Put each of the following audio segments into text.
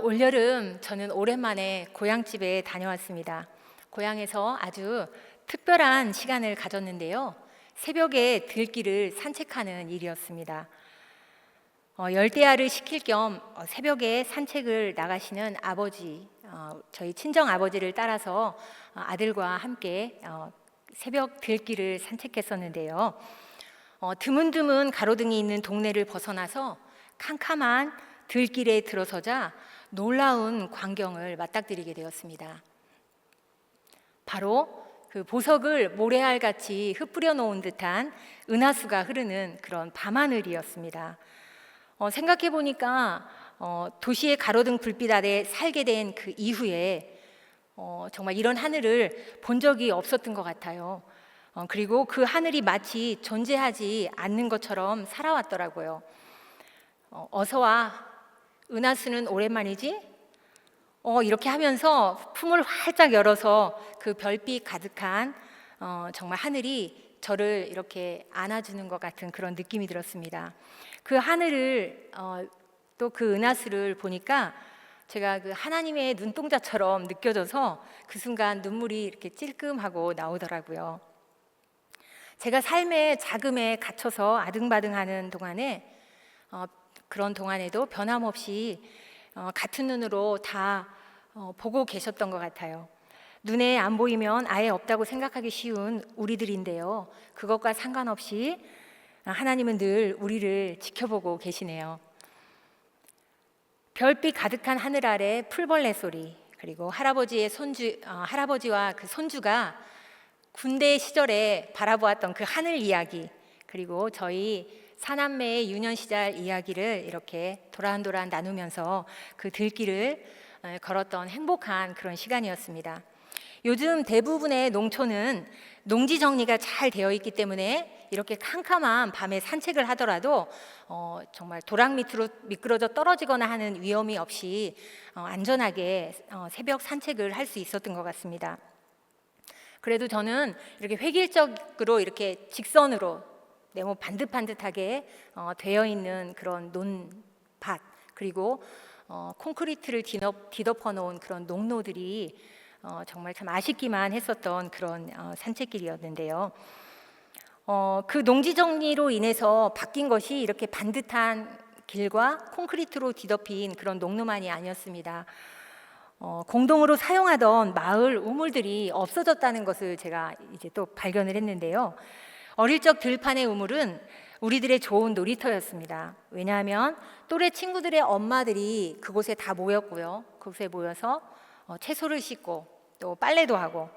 올여름 저는 오랜만에 고향집에 다녀왔습니다. 고향에서 아주 특별한 시간을 가졌는데요. 새벽에 들길을 산책하는 일이었습니다. 열대야를 시킬 겸 새벽에 산책을 나가시는 아버지, 저희 친정 아버지를 따라서 아들과 함께 새벽 들길을 산책했었는데요. 드문드문 가로등이 있는 동네를 벗어나서 캄캄한 들길에 들어서자 놀라운 광경을 맞닥뜨리게 되었습니다. 바로 그 보석을 모래알같이 흩뿌려 놓은 듯한 은하수가 흐르는 그런 밤하늘이었습니다. 생각해 보니까 도시의 가로등 불빛 아래 살게 된 그 이후에 정말 이런 하늘을 본 적이 없었던 것 같아요. 그리고 그 하늘이 마치 존재하지 않는 것처럼 살아왔더라고요. 어서 와, 은하수는 오랜만이지? 이렇게 하면서 품을 활짝 열어서 그 별빛 가득한 정말 하늘이 저를 이렇게 안아주는 것 같은 그런 느낌이 들었습니다. 그 하늘을 또 그 은하수를 보니까 제가 그 하나님의 눈동자처럼 느껴져서 그 순간 눈물이 이렇게 찔끔하고 나오더라고요. 제가 삶의 자금에 갇혀서 아등바등하는 동안에 그런 동안에도 변함없이 같은 눈으로 다 보고 계셨던 것 같아요. 눈에 안 보이면 아예 없다고 생각하기 쉬운 우리들인데요. 그것과 상관없이 하나님은 늘 우리를 지켜보고 계시네요. 별빛 가득한 하늘 아래 풀벌레 소리, 그리고 할아버지와 그 손주가 군대 시절에 바라보았던 그 하늘 이야기, 그리고 저희 사남매의 유년 시절 이야기를 이렇게 도란도란 나누면서 그 들길을 걸었던 행복한 그런 시간이었습니다. 요즘 대부분의 농촌은 농지 정리가 잘 되어 있기 때문에 이렇게 캄캄한 밤에 산책을 하더라도 정말 도랑 밑으로 미끄러져 떨어지거나 하는 위험이 없이 안전하게 새벽 산책을 할 수 있었던 것 같습니다. 그래도 저는 이렇게 획일적으로 이렇게 직선으로 네모 반듯반듯하게 되어 있는 그런 논밭, 그리고 콘크리트를 뒤덮어 놓은 그런 농로들이 정말 참 아쉽기만 했었던 그런 산책길이었는데요. 그 농지 정리로 인해서 바뀐 것이 이렇게 반듯한 길과 콘크리트로 뒤덮인 그런 농로만이 아니었습니다. 공동으로 사용하던 마을 우물들이 없어졌다는 것을 제가 이제 또 발견을 했는데요. 어릴 적 들판의 우물은 우리들의 좋은 놀이터였습니다. 왜냐하면 또래 친구들의 엄마들이 그곳에 다 모였고요. 그곳에 모여서 채소를 씻고 또 빨래도 하고,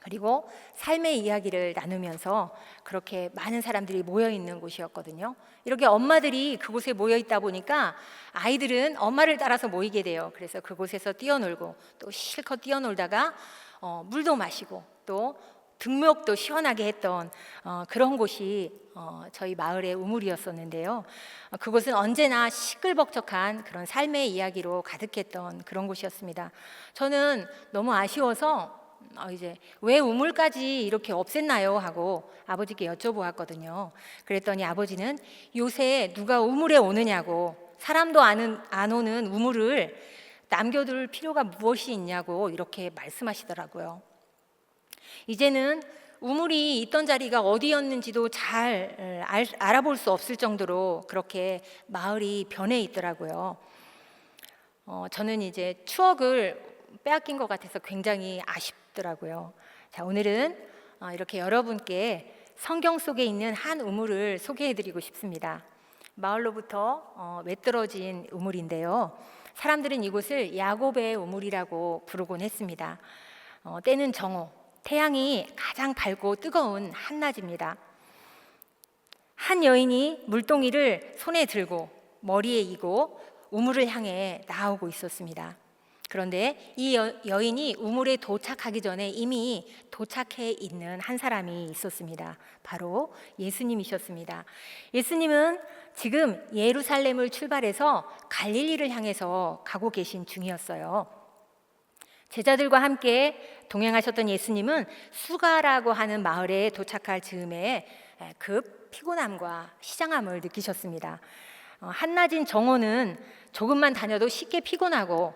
그리고 삶의 이야기를 나누면서 그렇게 많은 사람들이 모여 있는 곳이었거든요. 이렇게 엄마들이 그곳에 모여 있다 보니까 아이들은 엄마를 따라서 모이게 돼요. 그래서 그곳에서 뛰어놀고 또 실컷 뛰어놀다가 물도 마시고 또 등목도 시원하게 했던 그런 곳이 저희 마을의 우물이었었는데요. 그곳은 언제나 시끌벅적한 그런 삶의 이야기로 가득했던 그런 곳이었습니다. 저는 너무 아쉬워서 이제 왜 우물까지 이렇게 없앴나요? 하고 아버지께 여쭤보았거든요. 그랬더니 아버지는 요새 누가 우물에 오느냐고, 사람도 안 오는 우물을 남겨둘 필요가 무엇이 있냐고 이렇게 말씀하시더라고요. 이제는 우물이 있던 자리가 어디였는지도 잘 알아볼 수 없을 정도로 그렇게 마을이 변해 있더라고요. 저는 이제 추억을 빼앗긴 것 같아서 굉장히 아쉽더라고요. 자, 오늘은 이렇게 여러분께 성경 속에 있는 한 우물을 소개해드리고 싶습니다. 마을로부터 외떨어진 우물인데요. 사람들은 이곳을 야곱의 우물이라고 부르곤 했습니다. 때는 정오, 태양이 가장 밝고 뜨거운 한낮입니다. 한 여인이 물동이를 손에 들고 머리에 이고 우물을 향해 나오고 있었습니다. 그런데 이 여인이 우물에 도착하기 전에 이미 도착해 있는 한 사람이 있었습니다. 바로 예수님이셨습니다. 예수님은 지금 예루살렘을 출발해서 갈릴리를 향해서 가고 계신 중이었어요. 제자들과 함께 동행하셨던 예수님은 수가라고 하는 마을에 도착할 즈음에 급 피곤함과 시장함을 느끼셨습니다. 한낮인 정오는 조금만 다녀도 쉽게 피곤하고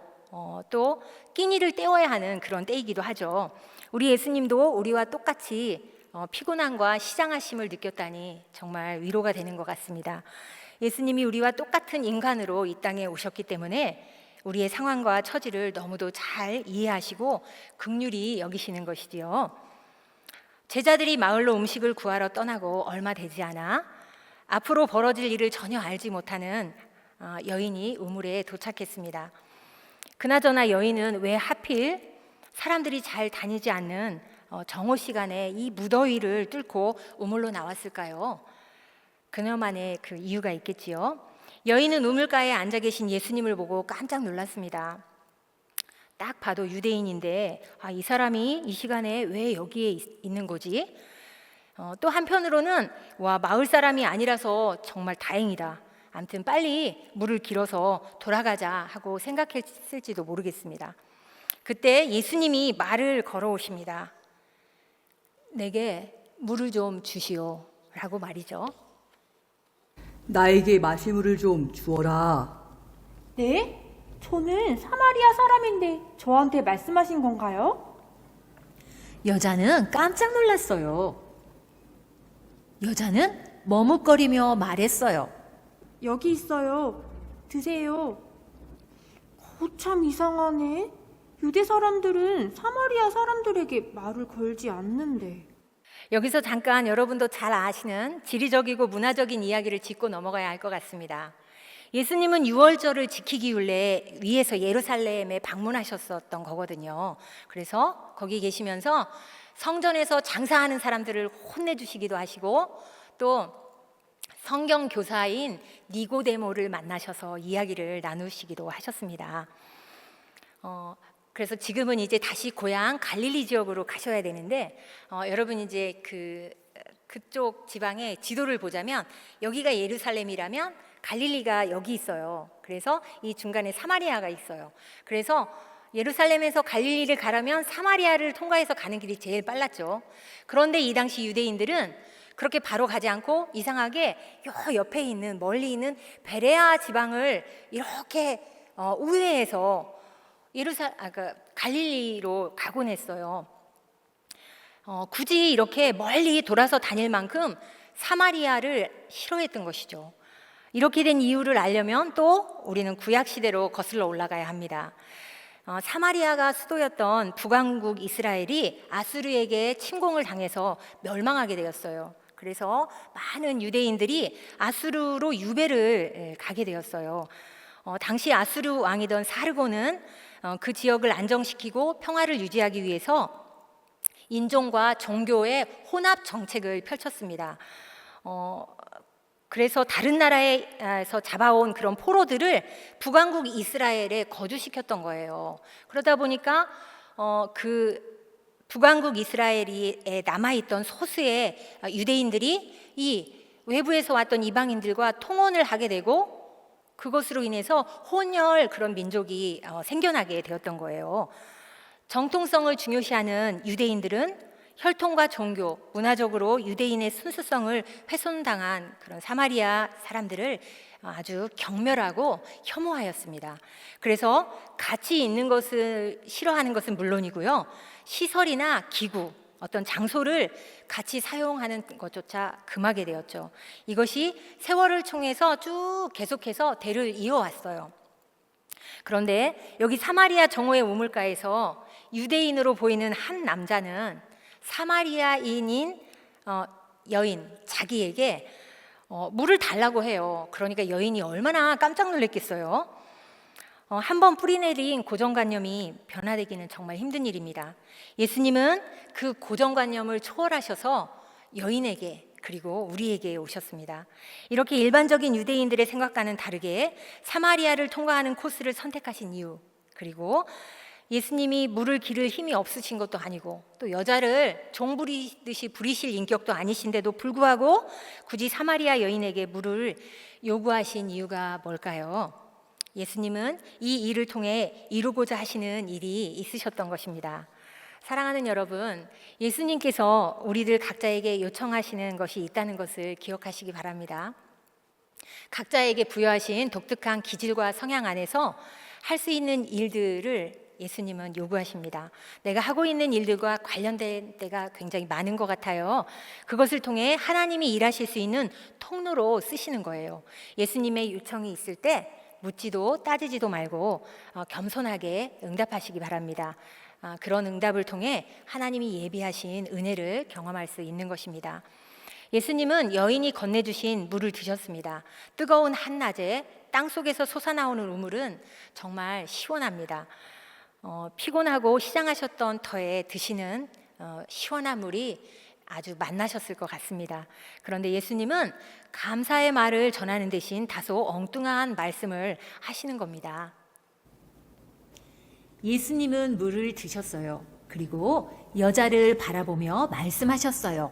또 끼니를 때워야 하는 그런 때이기도 하죠. 우리 예수님도 우리와 똑같이 피곤함과 시장하심을 느꼈다니 정말 위로가 되는 것 같습니다. 예수님이 우리와 똑같은 인간으로 이 땅에 오셨기 때문에 우리의 상황과 처지를 너무도 잘 이해하시고 긍휼히 여기시는 것이지요. 제자들이 마을로 음식을 구하러 떠나고 얼마 되지 않아 앞으로 벌어질 일을 전혀 알지 못하는 여인이 우물에 도착했습니다. 그나저나 여인은 왜 하필 사람들이 잘 다니지 않는 정오 시간에 이 무더위를 뚫고 우물로 나왔을까요? 그녀만의 그 이유가 있겠지요. 여인은 우물가에 앉아 계신 예수님을 보고 깜짝 놀랐습니다. 딱 봐도 유대인인데 이 사람이 이 시간에 왜 여기에 있는 거지? 또 한편으로는 마을 사람이 아니라서 정말 다행이다. 아무튼 빨리 물을 길어서 돌아가자 하고 생각했을지도 모르겠습니다. 그때 예수님이 말을 걸어오십니다. 내게 물을 좀 주시오 라고 말이죠. 나에게 마실 물을 좀 주어라. 네? 저는 사마리아 사람인데 저한테 말씀하신 건가요? 여자는 깜짝 놀랐어요. 여자는 머뭇거리며 말했어요. 여기 있어요. 드세요. 참 이상하네. 유대 사람들은 사마리아 사람들에게 말을 걸지 않는데. 여기서 잠깐 여러분도 잘 아시는 지리적이고 문화적인 이야기를 짚고 넘어가야 할 것 같습니다. 예수님은 유월절을 지키기 위해서 예루살렘에 방문하셨었던 거거든요. 그래서 거기 계시면서 성전에서 장사하는 사람들을 혼내주시기도 하시고 또 성경 교사인 니고데모를 만나셔서 이야기를 나누시기도 하셨습니다. 그래서 지금은 이제 다시 고향 갈릴리 지역으로 가셔야 되는데 여러분 이제 그쪽 지방의 지도를 보자면 여기가 예루살렘이라면 갈릴리가 여기 있어요. 그래서 이 중간에 사마리아가 있어요. 그래서 예루살렘에서 갈릴리를 가려면 사마리아를 통과해서 가는 길이 제일 빨랐죠. 그런데 이 당시 유대인들은 그렇게 바로 가지 않고 이상하게 요 옆에 있는 멀리 있는 베레아 지방을 이렇게 우회해서 갈릴리로 가곤 했어요. 굳이 이렇게 멀리 돌아서 다닐 만큼 사마리아를 싫어했던 것이죠. 이렇게 된 이유를 알려면 또 우리는 구약 시대로 거슬러 올라가야 합니다. 사마리아가 수도였던 북왕국 이스라엘이 아수르에게 침공을 당해서 멸망하게 되었어요. 그래서 많은 유대인들이 아수르로 유배를 가게 되었어요. 당시 아수르 왕이던 사르고는 그 지역을 안정시키고 평화를 유지하기 위해서 인종과 종교의 혼합 정책을 펼쳤습니다. 그래서 다른 나라에서 잡아온 그런 포로들을 북왕국 이스라엘에 거주시켰던 거예요. 그러다 보니까 그 북왕국 이스라엘에 남아있던 소수의 유대인들이 이 외부에서 왔던 이방인들과 통혼을 하게 되고 그것으로 인해서 혼혈 그런 민족이 생겨나게 되었던 거예요. 정통성을 중요시하는 유대인들은 혈통과 종교, 문화적으로 유대인의 순수성을 훼손당한 그런 사마리아 사람들을 아주 경멸하고 혐오하였습니다. 그래서 같이 있는 것을 싫어하는 것은 물론이고요. 시설이나 기구, 어떤 장소를 같이 사용하는 것조차 금하게 되었죠. 이것이 세월을 통해서 쭉 계속해서 대를 이어왔어요. 그런데 여기 사마리아 정오의 우물가에서 유대인으로 보이는 한 남자는 사마리아인인 여인 자기에게 물을 달라고 해요. 그러니까 여인이 얼마나 깜짝 놀랐겠어요. 한번 뿌리내린 고정관념이 변화되기는 정말 힘든 일입니다. 예수님은 그 고정관념을 초월하셔서 여인에게 그리고 우리에게 오셨습니다. 이렇게 일반적인 유대인들의 생각과는 다르게 사마리아를 통과하는 코스를 선택하신 이유, 그리고 예수님이 물을 기를 힘이 없으신 것도 아니고 또 여자를 종 부리듯이 부리실 인격도 아니신데도 불구하고 굳이 사마리아 여인에게 물을 요구하신 이유가 뭘까요? 예수님은 이 일을 통해 이루고자 하시는 일이 있으셨던 것입니다. 사랑하는 여러분, 예수님께서 우리들 각자에게 요청하시는 것이 있다는 것을 기억하시기 바랍니다. 각자에게 부여하신 독특한 기질과 성향 안에서 할 수 있는 일들을 예수님은 요구하십니다. 내가 하고 있는 일들과 관련된 때가 굉장히 많은 것 같아요. 그것을 통해 하나님이 일하실 수 있는 통로로 쓰시는 거예요. 예수님의 요청이 있을 때 묻지도 따지지도 말고 겸손하게 응답하시기 바랍니다. 그런 응답을 통해 하나님이 예비하신 은혜를 경험할 수 있는 것입니다. 예수님은 여인이 건네주신 물을 드셨습니다. 뜨거운 한낮에 땅속에서 솟아나오는 우물은 정말 시원합니다. 피곤하고 시장하셨던 터에 드시는 시원한 물이 아주 맛나셨을 것 같습니다. 그런데 예수님은 감사의 말을 전하는 대신 다소 엉뚱한 말씀을 하시는 겁니다. 예수님은 물을 드셨어요. 그리고 여자를 바라보며 말씀하셨어요.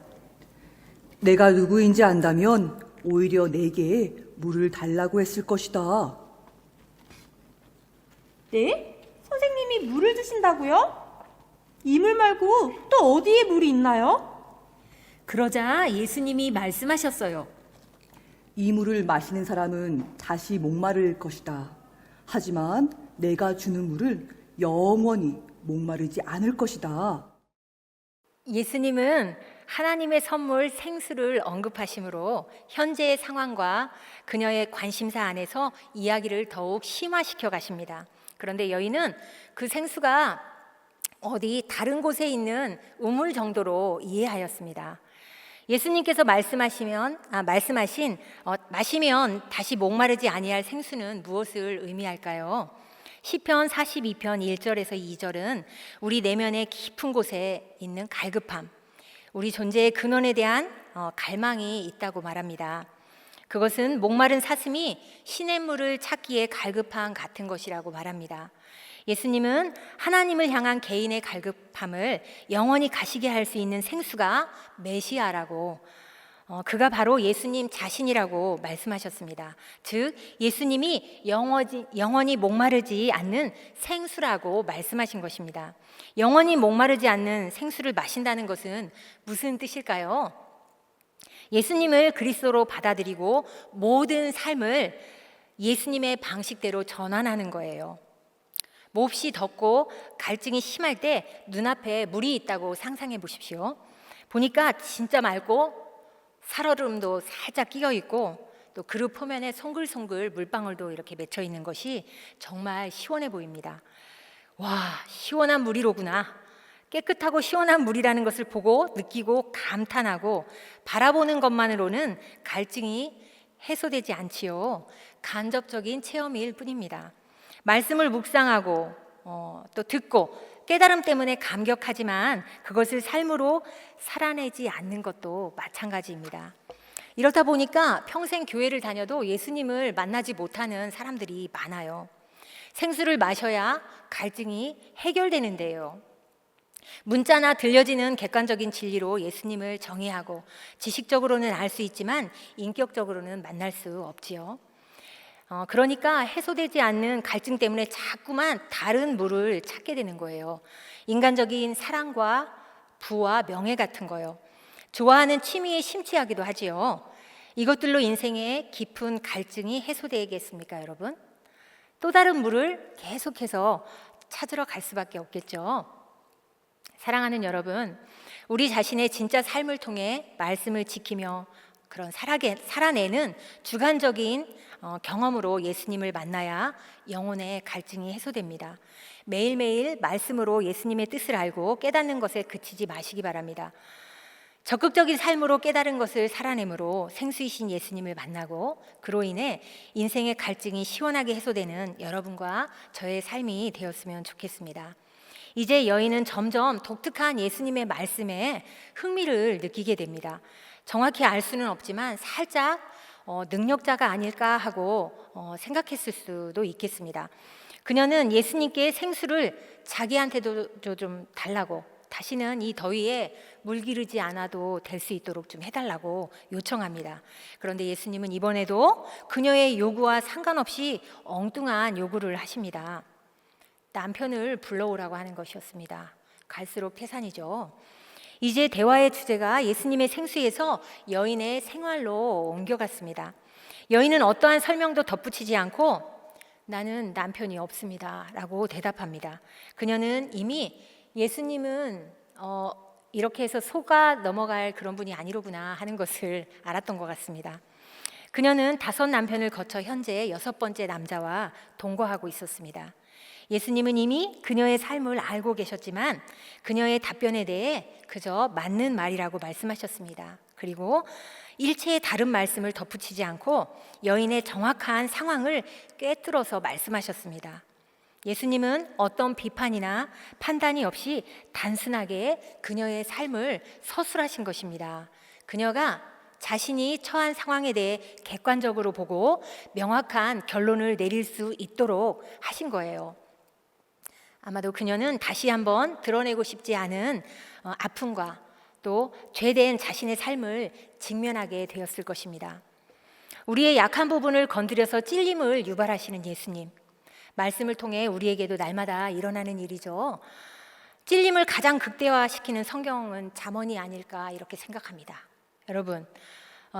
내가 누구인지 안다면 오히려 내게 물을 달라고 했을 것이다. 네? 선생님이 물을 주신다고요? 이 물 말고 또 어디에 물이 있나요? 그러자 예수님이 말씀하셨어요. 이 물을 마시는 사람은 다시 목마를 것이다. 하지만 내가 주는 물을 영원히 목마르지 않을 것이다. 예수님은 하나님의 선물 생수를 언급하심으로 현재의 상황과 그녀의 관심사 안에서 이야기를 더욱 심화시켜 가십니다. 그런데 여인은 그 생수가 어디 다른 곳에 있는 우물 정도로 이해하였습니다. 예수님께서 말씀하신 마시면 다시 목마르지 아니할 생수는 무엇을 의미할까요? 시편 42편 1절에서 2절은 우리 내면의 깊은 곳에 있는 갈급함, 우리 존재의 근원에 대한 갈망이 있다고 말합니다. 그것은 목마른 사슴이 시냇물을 찾기에 갈급함 같은 것이라고 말합니다. 예수님은 하나님을 향한 개인의 갈급함을 영원히 가시게 할 수 있는 생수가 메시아라고, 그가 바로 예수님 자신이라고 말씀하셨습니다. 즉 예수님이 영원히 목마르지 않는 생수라고 말씀하신 것입니다. 영원히 목마르지 않는 생수를 마신다는 것은 무슨 뜻일까요? 예수님을 그리스도로 받아들이고 모든 삶을 예수님의 방식대로 전환하는 거예요. 몹시 덥고 갈증이 심할 때 눈앞에 물이 있다고 상상해 보십시오. 보니까 진짜 맑고 살얼음도 살짝 끼어 있고 또 그릇 표면에 송글송글 물방울도 이렇게 맺혀 있는 것이 정말 시원해 보입니다. 와, 시원한 물이로구나. 깨끗하고 시원한 물이라는 것을 보고 느끼고 감탄하고 바라보는 것만으로는 갈증이 해소되지 않지요. 간접적인 체험일 뿐입니다. 말씀을 묵상하고 또 듣고 깨달음 때문에 감격하지만 그것을 삶으로 살아내지 않는 것도 마찬가지입니다. 이렇다 보니까 평생 교회를 다녀도 예수님을 만나지 못하는 사람들이 많아요. 생수를 마셔야 갈증이 해결되는데요. 문자나 들려지는 객관적인 진리로 예수님을 정의하고 지식적으로는 알 수 있지만 인격적으로는 만날 수 없지요. 그러니까 해소되지 않는 갈증 때문에 자꾸만 다른 물을 찾게 되는 거예요. 인간적인 사랑과 부와 명예 같은 거요. 좋아하는 취미에 심취하기도 하지요. 이것들로 인생의 깊은 갈증이 해소되겠습니까, 여러분? 또 다른 물을 계속해서 찾으러 갈 수밖에 없겠죠. 사랑하는 여러분, 우리 자신의 진짜 삶을 통해 말씀을 지키며 그런 살아내는 주관적인 경험으로 예수님을 만나야 영혼의 갈증이 해소됩니다. 매일매일 말씀으로 예수님의 뜻을 알고 깨닫는 것에 그치지 마시기 바랍니다. 적극적인 삶으로 깨달은 것을 살아내므로 생수이신 예수님을 만나고 그로 인해 인생의 갈증이 시원하게 해소되는 여러분과 저의 삶이 되었으면 좋겠습니다. 이제 여인은 점점 독특한 예수님의 말씀에 흥미를 느끼게 됩니다. 정확히 알 수는 없지만 살짝 능력자가 아닐까 하고 생각했을 수도 있겠습니다. 그녀는 예수님께 생수를 자기한테도 좀 달라고, 다시는 이 더위에 물 기르지 않아도 될 수 있도록 좀 해달라고 요청합니다. 그런데 예수님은 이번에도 그녀의 요구와 상관없이 엉뚱한 요구를 하십니다. 남편을 불러오라고 하는 것이었습니다. 갈수록 태산이죠. 이제 대화의 주제가 예수님의 생수에서 여인의 생활로 옮겨갔습니다. 여인은 어떠한 설명도 덧붙이지 않고 나는 남편이 없습니다 라고 대답합니다. 그녀는 이미 예수님은 이렇게 해서 속아 넘어갈 그런 분이 아니로구나 하는 것을 알았던 것 같습니다. 그녀는 5 남편을 거쳐 현재 6번째 남자와 동거하고 있었습니다. 예수님은 이미 그녀의 삶을 알고 계셨지만 그녀의 답변에 대해 그저 맞는 말이라고 말씀하셨습니다. 그리고 일체의 다른 말씀을 덧붙이지 않고 여인의 정확한 상황을 꿰뚫어서 말씀하셨습니다. 예수님은 어떤 비판이나 판단이 없이 단순하게 그녀의 삶을 서술하신 것입니다. 그녀가 자신이 처한 상황에 대해 객관적으로 보고 명확한 결론을 내릴 수 있도록 하신 거예요. 아마도 그녀는 다시 한번 드러내고 싶지 않은 아픔과 또 죄된 자신의 삶을 직면하게 되었을 것입니다. 우리의 약한 부분을 건드려서 찔림을 유발하시는 예수님, 말씀을 통해 우리에게도 날마다 일어나는 일이죠. 찔림을 가장 극대화시키는 성경은 잠언이 아닐까 이렇게 생각합니다. 여러분,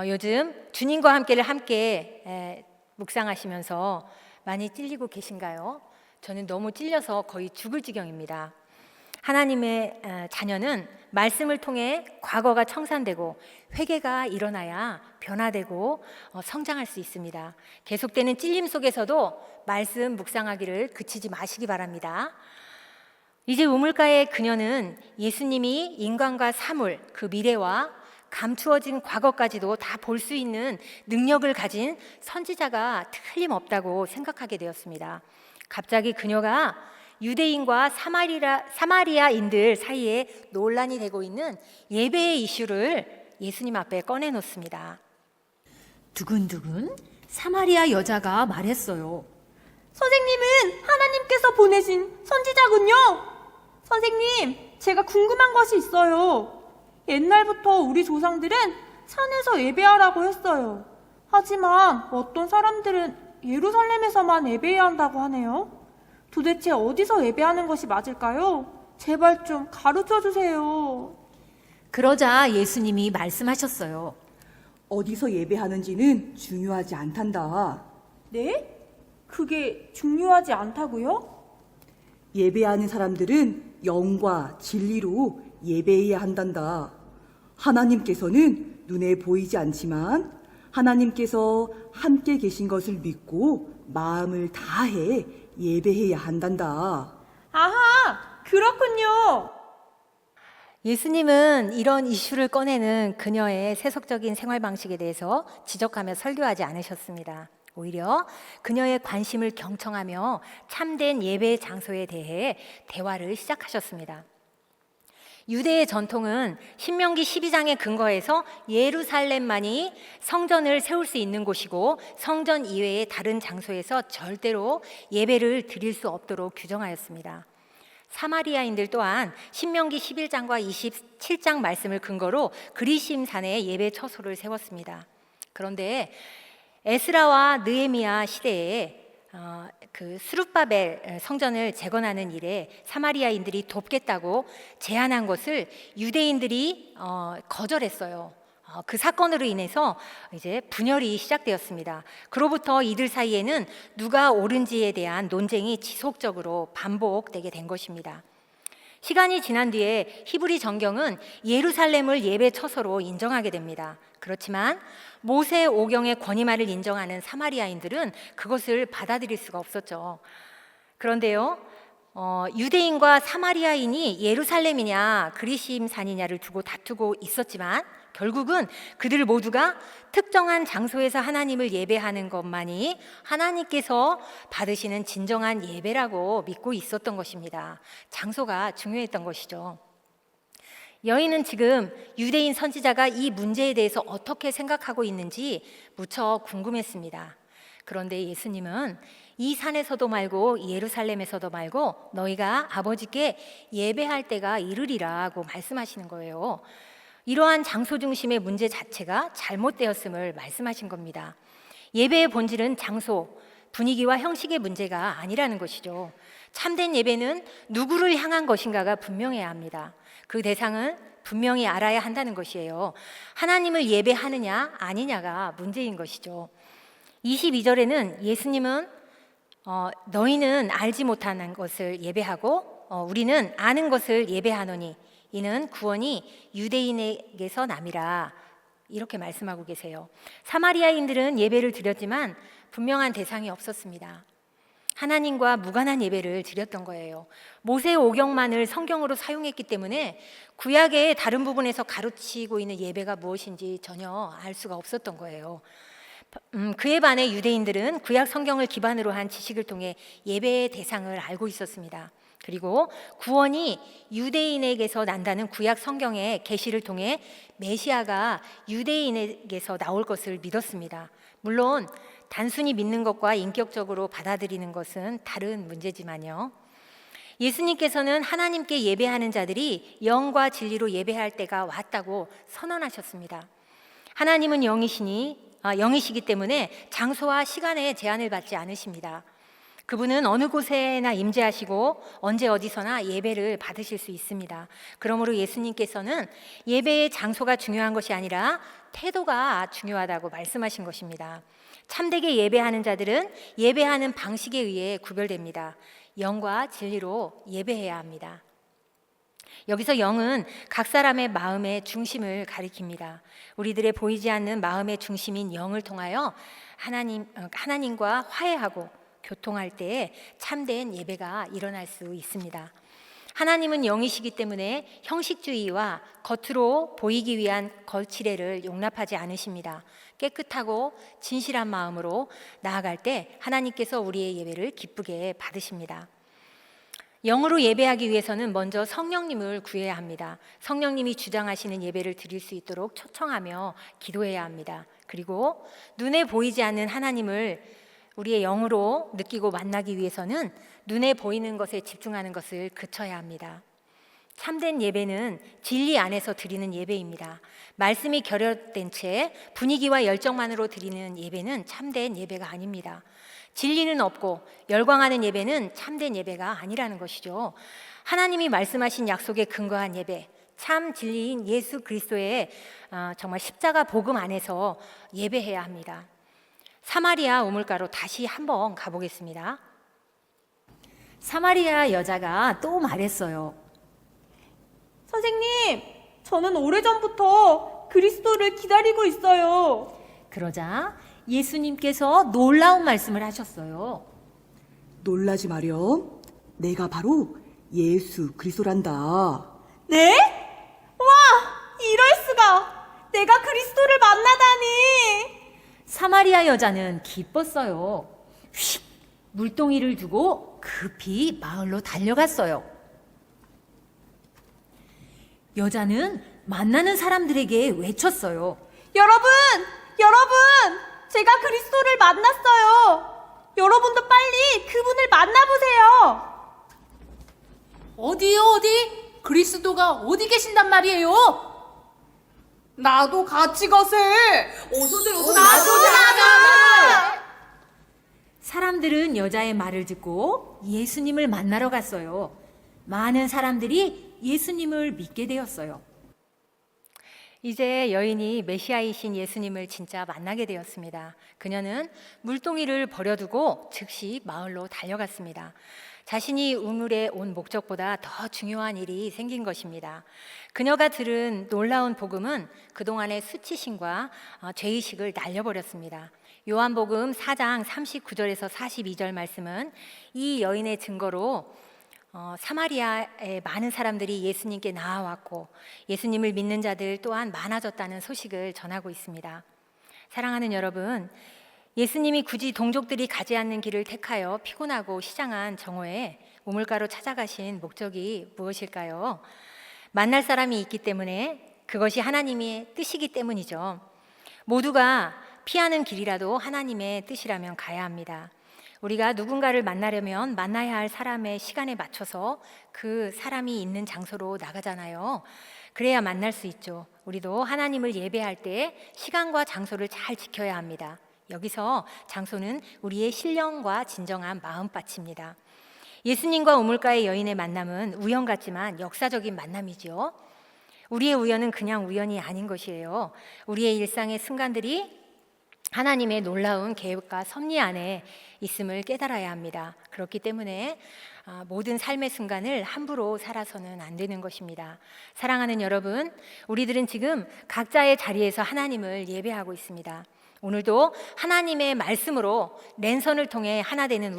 요즘 주님과 함께 묵상하시면서 많이 찔리고 계신가요? 저는 너무 찔려서 거의 죽을 지경입니다. 하나님의 자녀는 말씀을 통해 과거가 청산되고 회개가 일어나야 변화되고 성장할 수 있습니다. 계속되는 찔림 속에서도 말씀 묵상하기를 그치지 마시기 바랍니다. 이제 우물가의 그녀는 예수님이 인간과 사물, 그 미래와 감추어진 과거까지도 다 볼 수 있는 능력을 가진 선지자가 틀림없다고 생각하게 되었습니다. 갑자기 그녀가 유대인과 사마리아인들 사이에 논란이 되고 있는 예배의 이슈를 예수님 앞에 꺼내놓습니다. 두근두근 사마리아 여자가 말했어요. 선생님은 하나님께서 보내신 선지자군요. 선생님, 제가 궁금한 것이 있어요. 옛날부터 우리 조상들은 산에서 예배하라고 했어요. 하지만 어떤 사람들은 예루살렘에서만 예배해야 한다고 하네요. 도대체 어디서 예배하는 것이 맞을까요? 제발 좀 가르쳐 주세요. 그러자 예수님이 말씀하셨어요. 어디서 예배하는지는 중요하지 않단다. 네? 그게 중요하지 않다고요? 예배하는 사람들은 영과 진리로 예배해야 한단다. 하나님께서는 눈에 보이지 않지만 하나님께서 함께 계신 것을 믿고 마음을 다해 예배해야 한단다. 아하, 그렇군요. 예수님은 이런 이슈를 꺼내는 그녀의 세속적인 생활 방식에 대해서 지적하며 설교하지 않으셨습니다. 오히려 그녀의 관심을 경청하며 참된 예배 장소에 대해 대화를 시작하셨습니다. 유대의 전통은 신명기 12장에 근거해서 예루살렘만이 성전을 세울 수 있는 곳이고 성전 이외의 다른 장소에서 절대로 예배를 드릴 수 없도록 규정하였습니다. 사마리아인들 또한 신명기 11장과 27장 말씀을 근거로 그리심산에 예배 처소를 세웠습니다. 그런데 에스라와 느헤미야 시대에 그 스룹바벨 성전을 재건하는 일에 사마리아인들이 돕겠다고 제안한 것을 유대인들이 거절했어요. 그 사건으로 인해서 이제 분열이 시작되었습니다. 그로부터 이들 사이에는 누가 옳은지에 대한 논쟁이 지속적으로 반복되게 된 것입니다. 시간이 지난 뒤에 히브리 정경은 예루살렘을 예배 처소로 인정하게 됩니다. 그렇지만 모세 오경의 권위말을 인정하는 사마리아인들은 그것을 받아들일 수가 없었죠. 그런데요, 유대인과 사마리아인이 예루살렘이냐 그리심산이냐를 두고 다투고 있었지만 결국은 그들 모두가 특정한 장소에서 하나님을 예배하는 것만이 하나님께서 받으시는 진정한 예배라고 믿고 있었던 것입니다. 장소가 중요했던 것이죠. 여인은 지금 유대인 선지자가 이 문제에 대해서 어떻게 생각하고 있는지 무척 궁금했습니다. 그런데 예수님은 이 산에서도 말고 예루살렘에서도 말고 너희가 아버지께 예배할 때가 이르리라고 말씀하시는 거예요. 이러한 장소 중심의 문제 자체가 잘못되었음을 말씀하신 겁니다. 예배의 본질은 장소, 분위기와 형식의 문제가 아니라는 것이죠. 참된 예배는 누구를 향한 것인가가 분명해야 합니다. 그 대상은 분명히 알아야 한다는 것이에요. 하나님을 예배하느냐 아니냐가 문제인 것이죠. 22절에는 예수님은 너희는 알지 못하는 것을 예배하고 우리는 아는 것을 예배하노니 이는 구원이 유대인에게서 남이라, 이렇게 말씀하고 계세요. 사마리아인들은 예배를 드렸지만 분명한 대상이 없었습니다. 하나님과 무관한 예배를 드렸던 거예요. 모세 오경만을 성경으로 사용했기 때문에 구약의 다른 부분에서 가르치고 있는 예배가 무엇인지 전혀 알 수가 없었던 거예요. 그에 반해 유대인들은 구약 성경을 기반으로 한 지식을 통해 예배의 대상을 알고 있었습니다. 그리고 구원이 유대인에게서 난다는 구약 성경의 계시를 통해 메시아가 유대인에게서 나올 것을 믿었습니다. 물론 단순히 믿는 것과 인격적으로 받아들이는 것은 다른 문제지만요. 예수님께서는 하나님께 예배하는 자들이 영과 진리로 예배할 때가 왔다고 선언하셨습니다. 하나님은 영이시기 때문에 장소와 시간에 제한을 받지 않으십니다. 그분은 어느 곳에나 임재하시고 언제 어디서나 예배를 받으실 수 있습니다. 그러므로 예수님께서는 예배의 장소가 중요한 것이 아니라 태도가 중요하다고 말씀하신 것입니다. 참되게 예배하는 자들은 예배하는 방식에 의해 구별됩니다. 영과 진리로 예배해야 합니다. 여기서 영은 각 사람의 마음의 중심을 가리킵니다. 우리들의 보이지 않는 마음의 중심인 영을 통하여 하나님과 화해하고 교통할 때에 참된 예배가 일어날 수 있습니다. 하나님은 영이시기 때문에 형식주의와 겉으로 보이기 위한 거칠애를 용납하지 않으십니다. 깨끗하고 진실한 마음으로 나아갈 때 하나님께서 우리의 예배를 기쁘게 받으십니다. 영으로 예배하기 위해서는 먼저 성령님을 구해야 합니다. 성령님이 주장하시는 예배를 드릴 수 있도록 초청하며 기도해야 합니다. 그리고 눈에 보이지 않는 하나님을 우리의 영으로 느끼고 만나기 위해서는 눈에 보이는 것에 집중하는 것을 그쳐야 합니다. 참된 예배는 진리 안에서 드리는 예배입니다. 말씀이 결여된 채 분위기와 열정만으로 드리는 예배는 참된 예배가 아닙니다. 진리는 없고 열광하는 예배는 참된 예배가 아니라는 것이죠. 하나님이 말씀하신 약속에 근거한 예배, 참 진리인 예수 그리스도의 정말 십자가 복음 안에서 예배해야 합니다. 사마리아 우물가로 다시 한번 가보겠습니다. 사마리아 여자가 또 말했어요. 선생님, 저는 오래전부터 그리스도를 기다리고 있어요. 그러자 예수님께서 놀라운 말씀을 하셨어요. 놀라지 마렴. 내가 바로 예수 그리스도란다. 네? 와, 이럴 수가. 내가 그리스도를 만나다니. 사마리아 여자는 기뻤어요. 휙! 물동이를 두고 급히 마을로 달려갔어요. 여자는 만나는 사람들에게 외쳤어요. 여러분! 제가 그리스도를 만났어요. 여러분도 빨리 그분을 만나보세요. 어디? 그리스도가 어디 계신단 말이에요? 나도 같이 가세. 어서들 나도. 사람들은 여자의 말을 듣고 예수님을 만나러 갔어요. 많은 사람들이 예수님을 믿게 되었어요. 이제 여인이 메시아이신 예수님을 진짜 만나게 되었습니다. 그녀는 물동이를 버려두고 즉시 마을로 달려갔습니다. 자신이 우물에 온 목적보다 더 중요한 일이 생긴 것입니다. 그녀가 들은 놀라운 복음은 그동안의 수치심과 죄의식을 날려버렸습니다. 요한복음 4장 39절에서 42절 말씀은 이 여인의 증거로 사마리아의 많은 사람들이 예수님께 나아왔고 예수님을 믿는 자들 또한 많아졌다는 소식을 전하고 있습니다. 사랑하는 여러분, 예수님이 굳이 동족들이 가지 않는 길을 택하여 피곤하고 시장한 정오에 우물가로 찾아가신 목적이 무엇일까요? 만날 사람이 있기 때문에, 그것이 하나님의 뜻이기 때문이죠. 모두가 피하는 길이라도 하나님의 뜻이라면 가야 합니다. 우리가 누군가를 만나려면 만나야 할 사람의 시간에 맞춰서 그 사람이 있는 장소로 나가잖아요. 그래야 만날 수 있죠. 우리도 하나님을 예배할 때 시간과 장소를 잘 지켜야 합니다. 여기서 장소는 우리의 신령과 진정한 마음밭입니다. 예수님과 우물가의 여인의 만남은 우연 같지만 역사적인 만남이죠. 우리의 우연은 그냥 우연이 아닌 것이에요. 우리의 일상의 순간들이 하나님의 놀라운 계획과 섭리 안에 있음을 깨달아야 합니다. 그렇기 때문에 모든 삶의 순간을 함부로 살아서는 안 되는 것입니다. 사랑하는 여러분, 우리들은 지금 각자의 자리에서 하나님을 예배하고 있습니다. 오늘도 하나님의 말씀으로 랜선을 통해 하나 되는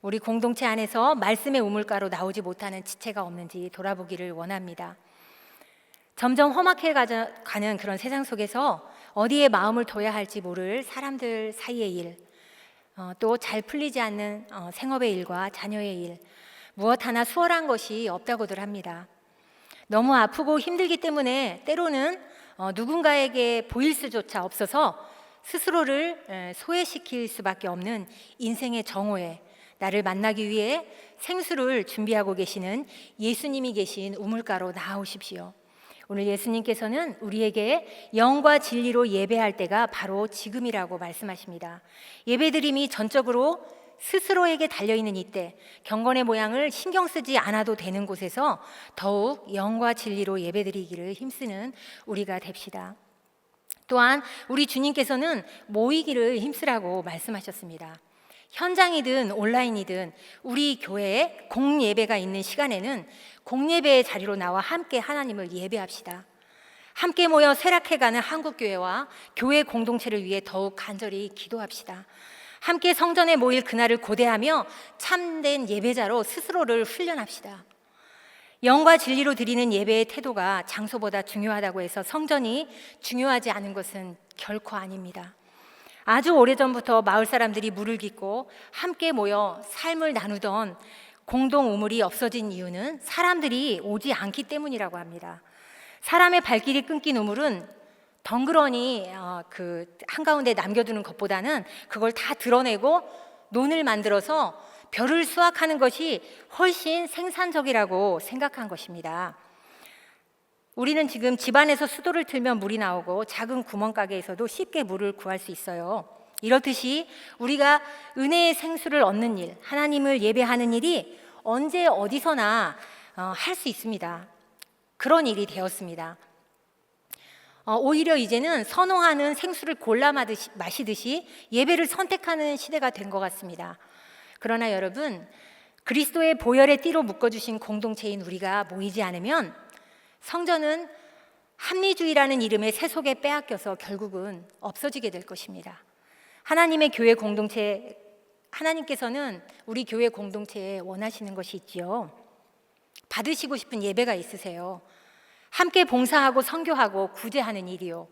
우리 공동체 안에서 말씀의 우물가로 나오지 못하는 지체가 없는지 돌아보기를 원합니다. 점점 험악해 가는 그런 세상 속에서 어디에 마음을 둬야 할지 모를 사람들 사이의 일, 또 잘 풀리지 않는 생업의 일과 자녀의 일, 무엇 하나 수월한 것이 없다고들 합니다. 너무 아프고 힘들기 때문에 때로는 누군가에게 보일 수조차 없어서 스스로를 소외시킬 수밖에 없는 인생의 정오에 나를 만나기 위해 생수를 준비하고 계시는 예수님이 계신 우물가로 나아오십시오. 오늘 예수님께서는 우리에게 영과 진리로 예배할 때가 바로 지금이라고 말씀하십니다. 예배드림이 전적으로 스스로에게 달려있는 이때, 경건의 모양을 신경 쓰지 않아도 되는 곳에서 더욱 영과 진리로 예배드리기를 힘쓰는 우리가 됩시다. 또한 우리 주님께서는 모이기를 힘쓰라고 말씀하셨습니다. 현장이든 온라인이든 우리 교회에 공예배가 있는 시간에는 공예배의 자리로 나와 함께 하나님을 예배합시다. 함께 모여 쇠락해가는 한국교회와 교회 공동체를 위해 더욱 간절히 기도합시다. 함께 성전에 모일 그날을 고대하며 참된 예배자로 스스로를 훈련합시다. 영과 진리로 드리는 예배의 태도가 장소보다 중요하다고 해서 성전이 중요하지 않은 것은 결코 아닙니다. 아주 오래전부터 마을 사람들이 물을 깃고 함께 모여 삶을 나누던 공동 우물이 없어진 이유는 사람들이 오지 않기 때문이라고 합니다. 사람의 발길이 끊긴 우물은 덩그러니 그 한가운데 남겨두는 것보다는 그걸 다 드러내고 논을 만들어서 벼를 수확하는 것이 훨씬 생산적이라고 생각한 것입니다. 우리는 지금 집안에서 수도를 틀면 물이 나오고 작은 구멍가게에서도 쉽게 물을 구할 수 있어요. 이렇듯이 우리가 은혜의 생수를 얻는 일, 하나님을 예배하는 일이 언제 어디서나 할 수 있습니다. 그런 일이 되었습니다. 오히려 이제는 선호하는 생수를 골라 마시듯이 예배를 선택하는 시대가 된 것 같습니다. 그러나 여러분, 그리스도의 보혈의 띠로 묶어주신 공동체인 우리가 모이지 않으면 성전은 합리주의라는 이름의 세속에 빼앗겨서 결국은 없어지게 될 것입니다. 하나님의 교회 공동체, 하나님께서는 우리 교회 공동체에 원하시는 것이 있지요. 받으시고 싶은 예배가 있으세요. 함께 봉사하고 선교하고 구제하는 일이요.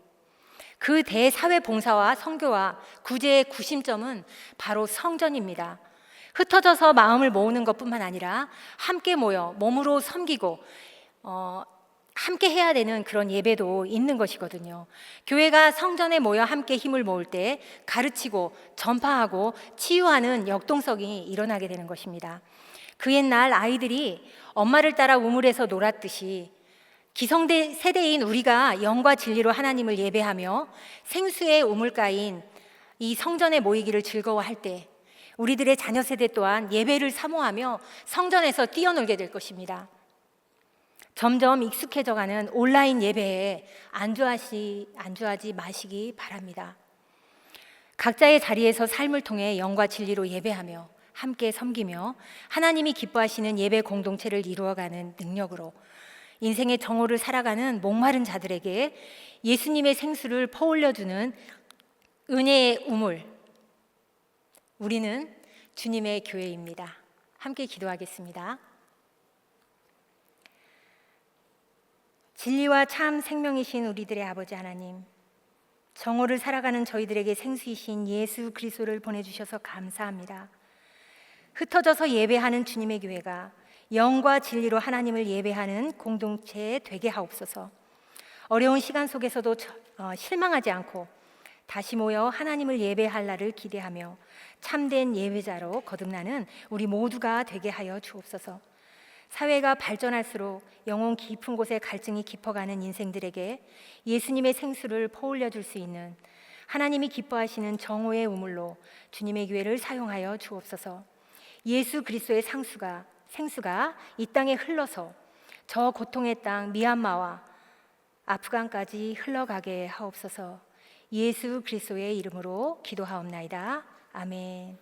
그 대사회 봉사와 선교와 구제의 구심점은 바로 성전입니다. 흩어져서 마음을 모으는 것뿐만 아니라 함께 모여 몸으로 섬기고 함께 해야 되는 그런 예배도 있는 것이거든요. 교회가 성전에 모여 함께 힘을 모을 때 가르치고 전파하고 치유하는 역동성이 일어나게 되는 것입니다. 그 옛날 아이들이 엄마를 따라 우물에서 놀았듯이 기성대 세대인 우리가 영과 진리로 하나님을 예배하며 생수의 우물가인 이 성전에 모이기를 즐거워할 때 우리들의 자녀 세대 또한 예배를 사모하며 성전에서 뛰어놀게 될 것입니다. 점점 익숙해져가는 온라인 예배에 안주하지 마시기 바랍니다. 각자의 자리에서 삶을 통해 영과 진리로 예배하며 함께 섬기며 하나님이 기뻐하시는 예배 공동체를 이루어가는 능력으로 인생의 정오를 살아가는 목마른 자들에게 예수님의 생수를 퍼올려주는 은혜의 우물, 우리는 주님의 교회입니다. 함께 기도하겠습니다. 진리와 참 생명이신 우리들의 아버지 하나님, 정오를 살아가는 저희들에게 생수이신 예수 그리스도를 보내주셔서 감사합니다. 흩어져서 예배하는 주님의 교회가 영과 진리로 하나님을 예배하는 공동체 되게 하옵소서. 어려운 시간 속에서도 실망하지 않고 다시 모여 하나님을 예배할 날을 기대하며 참된 예배자로 거듭나는 우리 모두가 되게 하여 주옵소서. 사회가 발전할수록 영혼 깊은 곳에 갈증이 깊어가는 인생들에게 예수님의 생수를 퍼올려 줄 수 있는 하나님이 기뻐하시는 정오의 우물로 주님의 교회를 사용하여 주옵소서. 예수 그리스도의 생수가 이 땅에 흘러서 저 고통의 땅 미얀마와 아프간까지 흘러가게 하옵소서. 예수 그리스도의 이름으로 기도하옵나이다. 아멘.